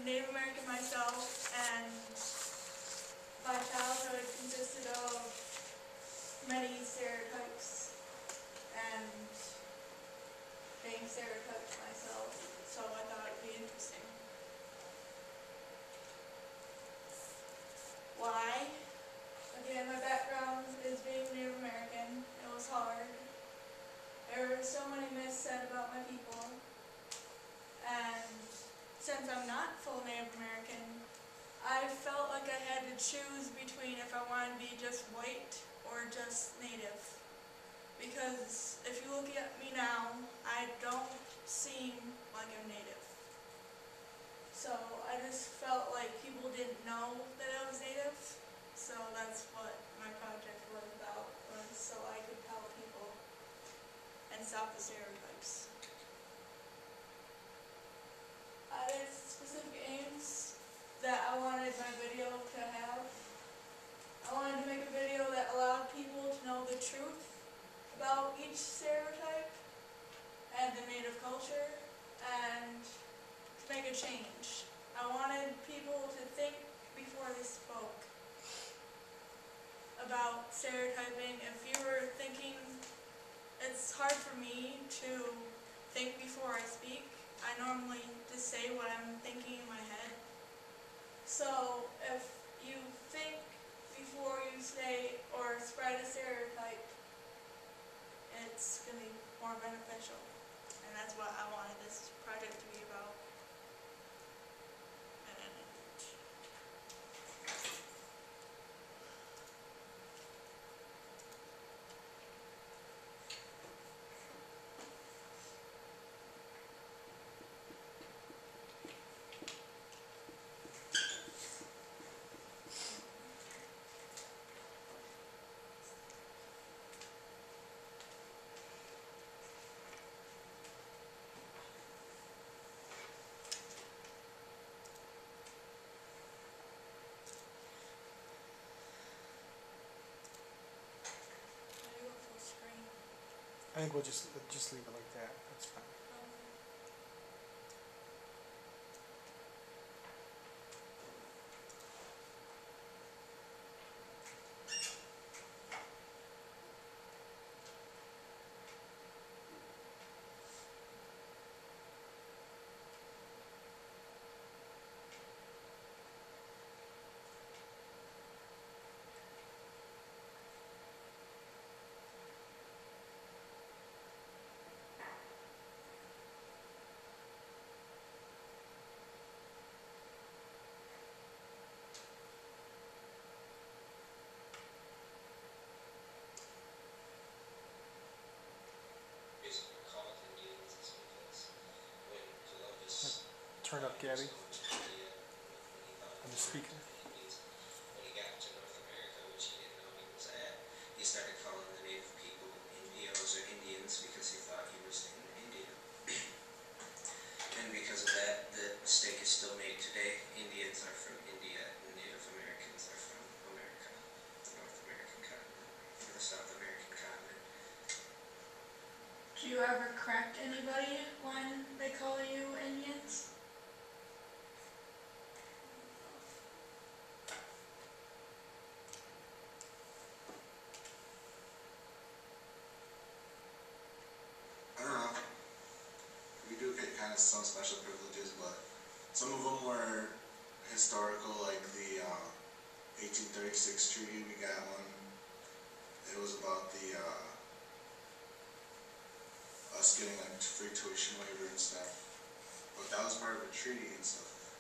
Native American myself, and my childhood consisted of many stereotypes and being stereotyped myself, so I thought it would be interesting. Why? Again, my background is being Native American. It was hard. There were so many myths said about my people, and since I'm not full Native American, I felt like I had to choose between if I wanted to be just white or just Native. Because if you look at me now, I don't seem like I'm Native. So I just felt like people didn't know that I was Native. So that's what my project was about, was so I could tell people and stop the stereotypes. There's specific aims that I wanted my video to have. I wanted to make a video that allowed people to know the truth about each stereotype and the Native culture, and to make a change. I wanted people to think before they spoke about stereotyping. If you were thinking, it's hard for me to think before I speak. I normally just say what I'm thinking in my head. So if you think before you say or spread a stereotype, it's going to be more beneficial. And that's what I wanted this project to be about. I think we'll just leave it like that. That's fine. Turn up, Gabby. I'm the speaker. When he got to North America, which he didn't know he was at, he started calling the native people Indios or Indians because he thought he was in India. And because of that, the mistake is still made today. Indians are from India and Native Americans are from America, the North American continent, or the South American continent. Do you ever correct anybody when they call you Indians? Some special privileges, but some of them were historical, like the 1836 treaty. We got one. It was about the us getting like free tuition waiver and stuff, but that was part of a treaty and stuff.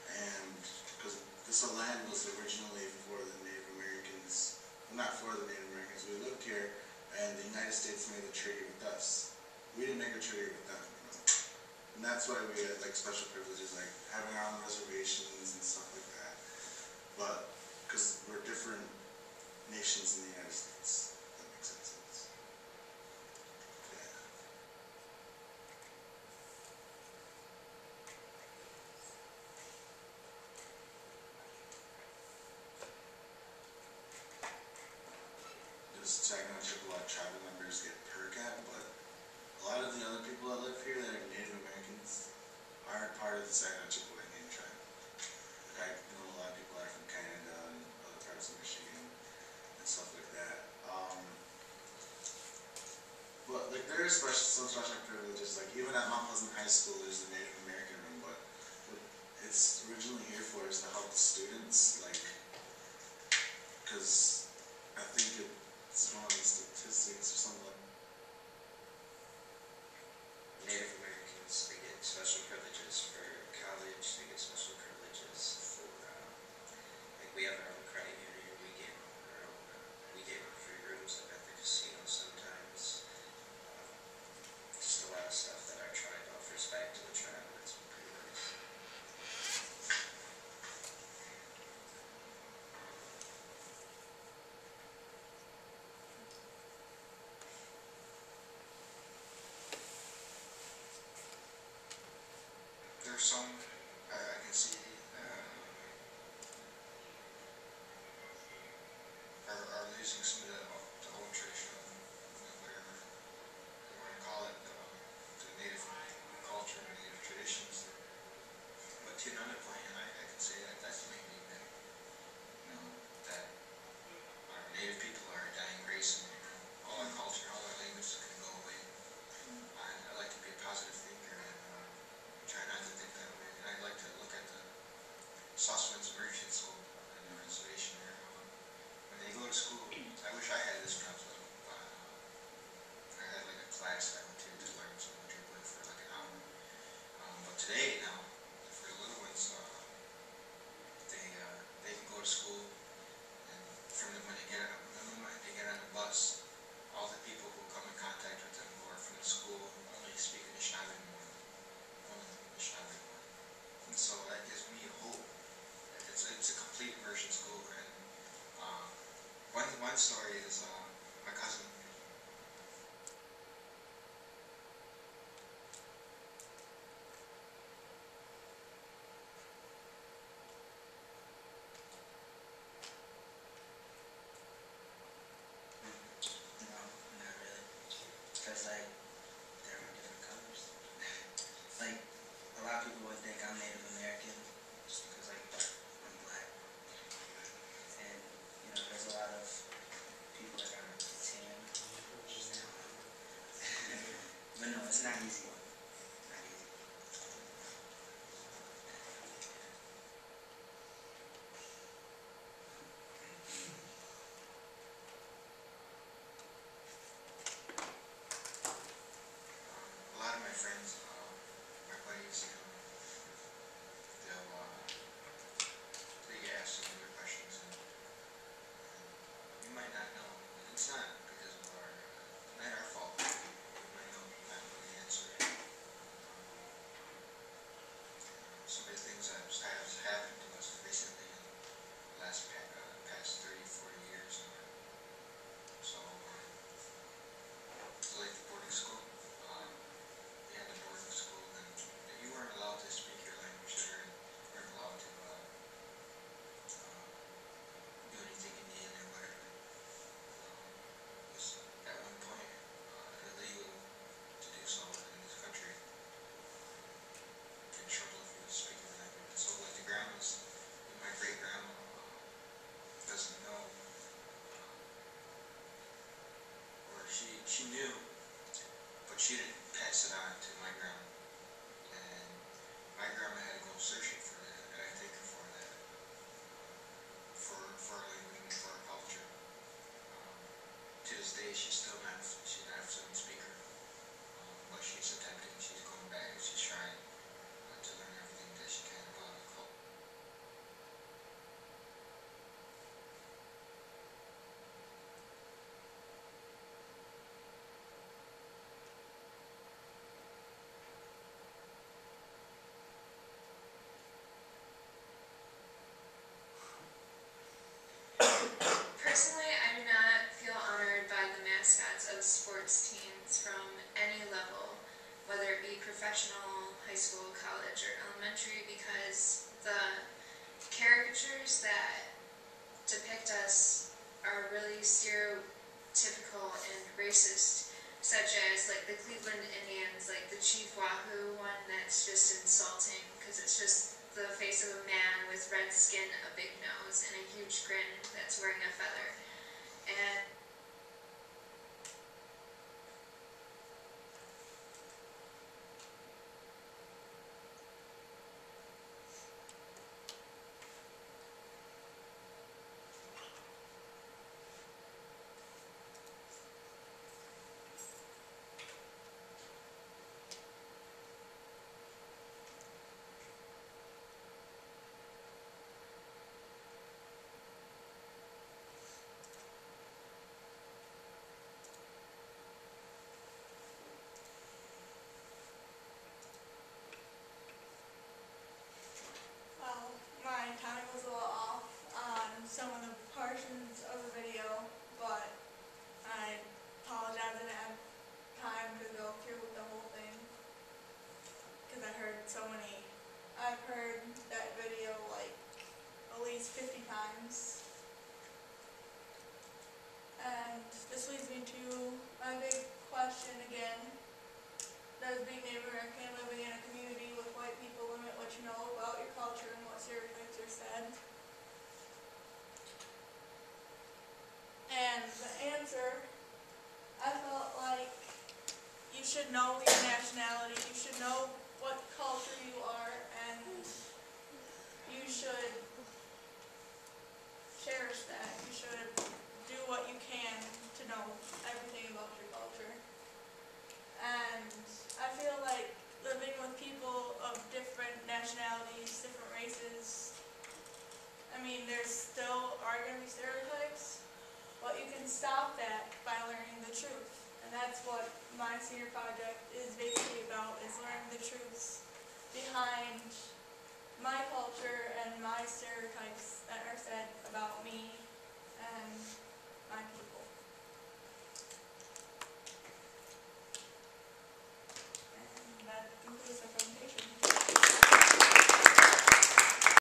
And because this land was originally for the Native Americans, well, not for the Native Americans. We lived here, and the United States made a treaty with us. We didn't make a treaty with them. And that's why we had like special privileges, like having our own reservations and stuff like that. But because we're different nations in the United States, if that makes sense. Yeah. Does Saginaw Chippewa tribal members get per cap? But a lot of the other people that live here that are Native Americans aren't part of the Saginaw Chippewa Indian tribe. special privileges. Like even at Mount Pleasant High School, there's the Native American room, but what it's originally here for is to help the students, like, because I think it's one of the statistics or something like. Native Americans, they get special privileges for college, they get special privileges for, like we have our own credit union, we get free rooms up at the casino sometimes. Just a lot of stuff that our tribe offers back to the tribe, that's pretty nice. There's some I can see are losing some of the old traditional, whatever you want to call it, the native culture, native traditions. But to another point, I can say that that's maybe that, that our native people are a dying race, and all our culture, all our language is going to go away. I like to be a positive thinker and try not to think that way. And I like to look at the Sussex Merchant School in the reservation there. When they go to school, I wish I had this when I was little, but I had like a class that I went to learn some Ojibwe for like an hour. But today now, for the little ones, they can go to school, and from the moment they get on the bus, all the people who come in contact with them who are from the school only speak Anishinaabe more, only Anishinaabe more. And so that gives me hope. It's a complete immersion school, and one story is my cousin. No, not really. Because, like, they're on different colors. Like, a lot of people would think I'm Native American just because, like, I'm black. And, there's a lot of people that are tan. But no, it's not easy. Not easy. A lot of my friends, my buddies, they get asked some weird questions, and you might not know. It's not because of not our fault. You might not know the answer. Some of the things that have happened to us recently in the last past 30, 40 years. So, like the boarding school, we had a boarding school, and you weren't allowed to speak your language there, and you weren't allowed to do anything Indian or whatever. It was at one point illegal to do so in this country. Get in trouble if you speak your language. So, like the grandmas, my great grandma doesn't know, or she knew, but she didn't pass it on to my grandma. And my grandma had to go searching for that, and I thank her for that, for our language and for our culture. To this day, she's not a fluent speaker, but she's attempting, she's going back, and she's trying to learn everything that she can about the culture. Personally, I do not feel honored by the mascots of sports teams from any level, whether it be professional, high school, college, or elementary, because the caricatures that depict us are really stereotypical and racist, such as like the Cleveland Indians, like the Chief Wahoo one, that's just insulting because it's just the face of a man with red skin, a big nose, and a huge grin that's wearing a feather. And should know your nationality, you should know what culture you are, and you should cherish that. You should do what you can to know everything about your culture. And I feel like living with people of different nationalities, different races, I mean, there still are going to be stereotypes, but you can stop that by learning the truth. And that's what my senior project is basically about, is learning the truths behind my culture and my stereotypes that are said about me and my people.